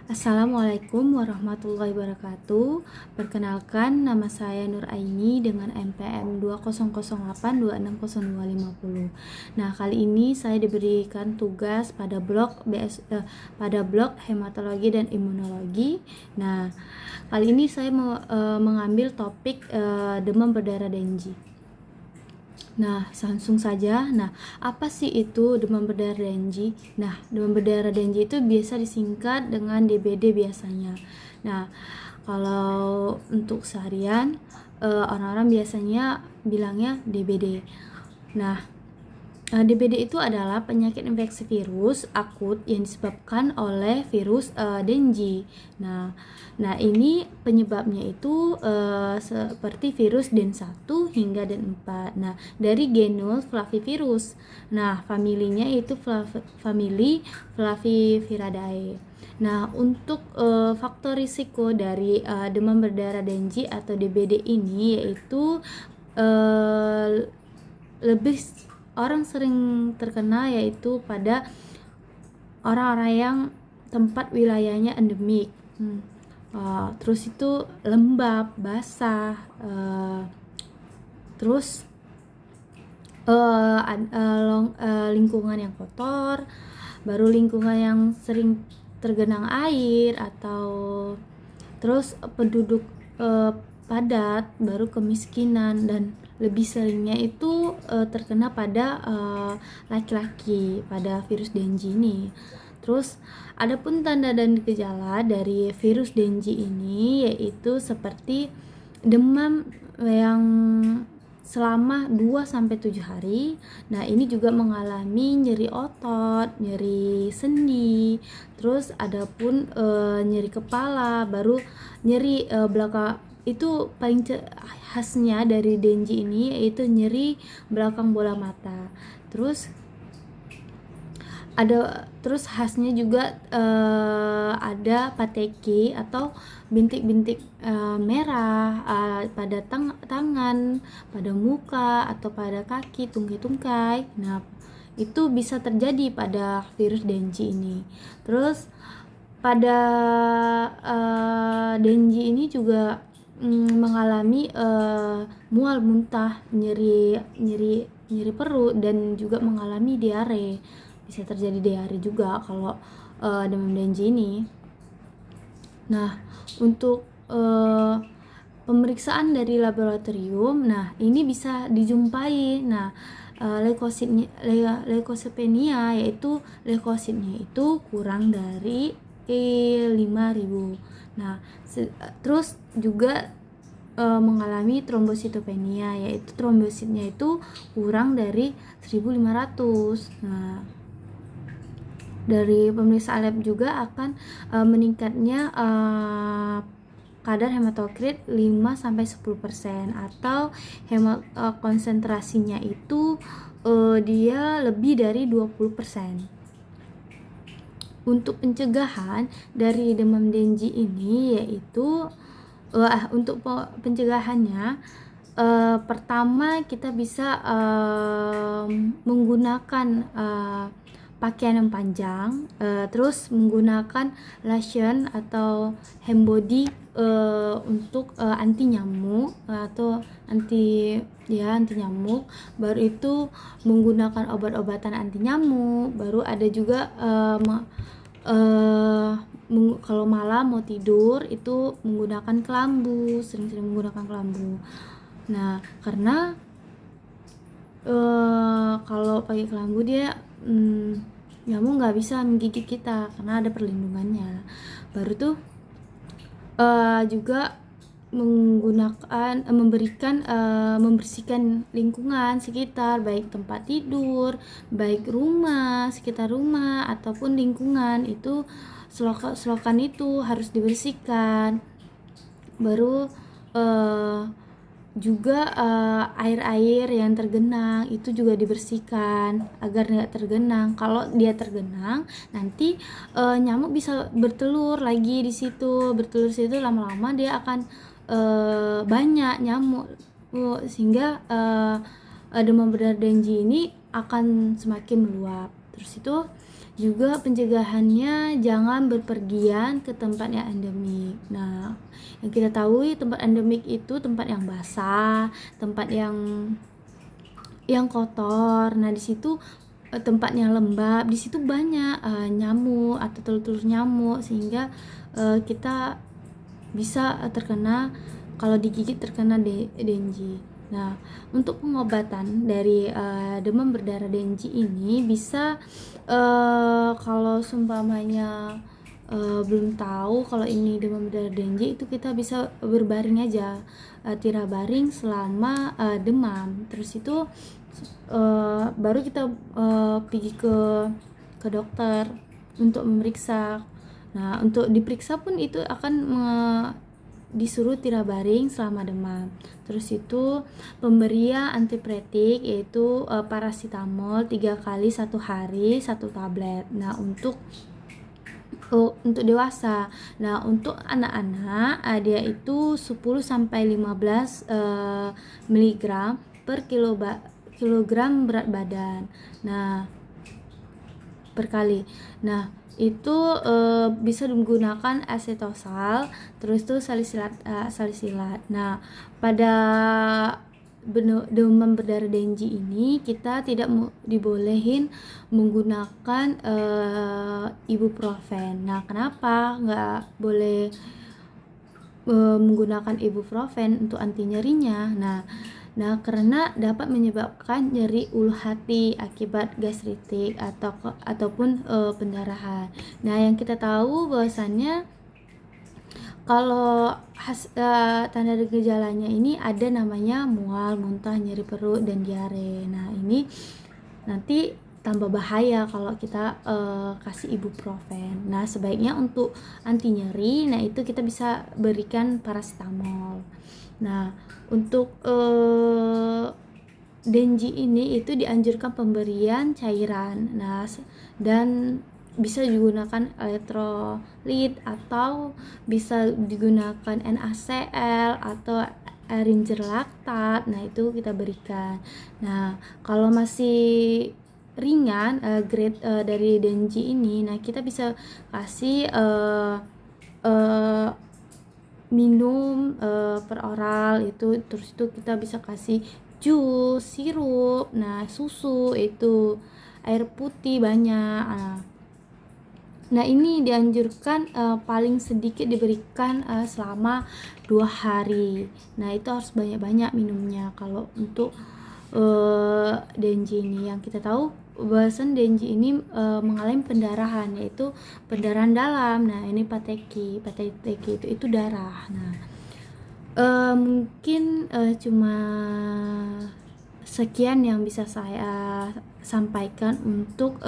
Assalamualaikum warahmatullahi wabarakatuh. Perkenalkan, nama saya Nur Aini dengan NPM 2008260250. Nah, kali ini saya diberikan tugas pada blok hematologi dan imunologi. Nah, kali ini saya mengambil topik demam berdarah Dengue. Nah, langsung saja. Nah, apa sih itu demam berdarah Dengue? Nah, demam berdarah Dengue itu biasa disingkat dengan DBD biasanya. Nah, kalau untuk seharian orang-orang biasanya bilangnya DBD. Nah, DBD itu adalah penyakit infeksi virus akut yang disebabkan oleh virus Dengue. Nah, ini penyebabnya itu seperti virus DEN1 hingga DEN4. Nah, dari genus Flavivirus. Nah, familinya itu famili Flaviviridae. Nah, untuk faktor risiko dari demam berdarah Dengue atau DBD ini yaitu lebih orang sering terkena yaitu pada orang-orang yang tempat wilayahnya endemik. Terus itu lembab, basah, terus lingkungan yang kotor, baru lingkungan yang sering tergenang air, atau terus penduduk padat, baru kemiskinan, dan lebih seringnya itu terkena pada laki-laki pada virus Dengue ini. Terus adapun tanda dan gejala dari virus Dengue ini yaitu seperti demam yang selama 2-7 hari. Nah, ini juga mengalami nyeri otot, nyeri sendi, terus adapun nyeri kepala, baru nyeri belakang. Itu paling khasnya dari Dengue ini yaitu nyeri belakang bola mata. Terus khasnya juga ada pateki atau bintik-bintik merah pada tangan, pada muka, atau pada kaki, tungkai-tungkai. Nah, itu bisa terjadi pada virus Dengue ini. Terus pada Dengue ini juga mengalami mual, muntah, nyeri perut, dan juga mengalami diare. Bisa terjadi diare juga kalau demam Dengue ini. Nah, untuk pemeriksaan dari laboratorium, nah ini bisa dijumpai. Nah, leukosipenia yaitu leukositnya itu kurang dari 5.000. Nah, terus juga mengalami trombositopenia yaitu trombositnya itu kurang dari 1.500. Nah, dari pemeriksaan lab juga akan meningkatnya kadar hematokrit 5-10%, atau konsentrasinya itu dia lebih dari 20%. Untuk pencegahan dari demam Dengue ini yaitu untuk pencegahannya, pertama kita bisa menggunakan pakaian yang panjang, terus menggunakan lotion atau hand body untuk anti nyamuk atau anti nyamuk. Baru itu menggunakan obat-obatan anti nyamuk. Baru ada juga kalau malam mau tidur itu menggunakan kelambu, sering-sering menggunakan kelambu. Nah, karena kalau pakai kelambu dia nyamuk nggak bisa menggigit kita karena ada perlindungannya. Baru tuh juga menggunakan membersihkan lingkungan sekitar, baik tempat tidur, baik rumah, sekitar rumah, ataupun lingkungan itu selokan itu harus dibersihkan. Baru juga air-air yang tergenang itu juga dibersihkan agar nggak tergenang. Kalau dia tergenang nanti nyamuk bisa bertelur lagi di situ, lama-lama dia akan banyak nyamuk, sehingga demam berdarah Dengue ini akan semakin meluap. Terus itu Juga pencegahannya jangan berpergian ke tempat yang endemik. Nah, yang kita tahu tempat endemik itu tempat yang basah, tempat yang kotor. Nah, di situ tempatnya lembab, di situ banyak nyamuk atau telur-telur nyamuk, sehingga kita bisa terkena, kalau digigit terkena dengue. Nah, untuk pengobatan dari demam berdarah dengue ini bisa kalau seumpamanya belum tahu kalau ini demam berdarah dengue, itu kita bisa berbaring aja, tirai baring selama demam. Terus itu baru kita pergi ke dokter untuk memeriksa. Nah, untuk diperiksa pun itu akan disuruh tirai baring selama demam. Terus itu pemberian antipiretik, yaitu paracetamol 3 kali 1 hari 1 tablet. Nah, untuk dewasa. Nah, untuk anak-anak dia itu 10 sampai 15 mg per kilogram berat badan. Nah, per kali. Nah, itu bisa menggunakan asetosal, terus tuh salisilat. Nah, pada demam berdarah dengue ini kita tidak dibolehin menggunakan ibuprofen. Nah, kenapa nggak boleh menggunakan ibuprofen untuk anti nyerinya? Nah, karena dapat menyebabkan nyeri ulu hati akibat gastritik ataupun pendarahan. Nah, yang kita tahu bahwasannya kalau tanda gejalanya ini ada namanya mual, muntah, nyeri perut, dan diare. Nah, ini nanti tambah bahaya kalau kita kasih ibuprofen. Nah, sebaiknya untuk anti nyeri, nah itu kita bisa berikan paracetamol. Nah, untuk dengue ini itu dianjurkan pemberian cairan. Nah, dan bisa digunakan elektrolit atau bisa digunakan NaCl atau Eringer laktat. Nah, itu kita berikan. Nah, kalau masih ringan grade dari dengue ini, nah kita bisa kasih minum per oral itu. Terus itu kita bisa kasih jus, sirup, nah susu, itu air putih banyak. Nah, ini dianjurkan paling sedikit diberikan selama 2 hari. Nah, itu harus banyak-banyak minumnya kalau untuk dengue ini. Yang kita tahu bahasan dengue ini mengalami pendarahan, yaitu pendarahan dalam. Nah, ini pateki itu darah. Nah, mungkin cuma sekian yang bisa saya sampaikan untuk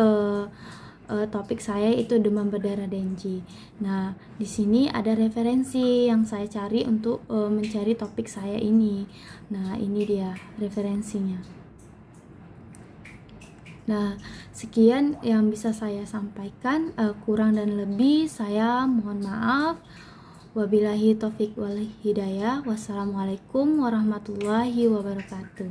topik saya, itu demam berdarah dengue. Nah, di sini ada referensi yang saya cari untuk mencari topik saya ini. Nah, ini dia referensinya. Nah, sekian yang bisa saya sampaikan. Kurang dan lebih saya mohon maaf. Wabillahi taufik wal hidayah. Wassalamualaikum warahmatullahi wabarakatuh.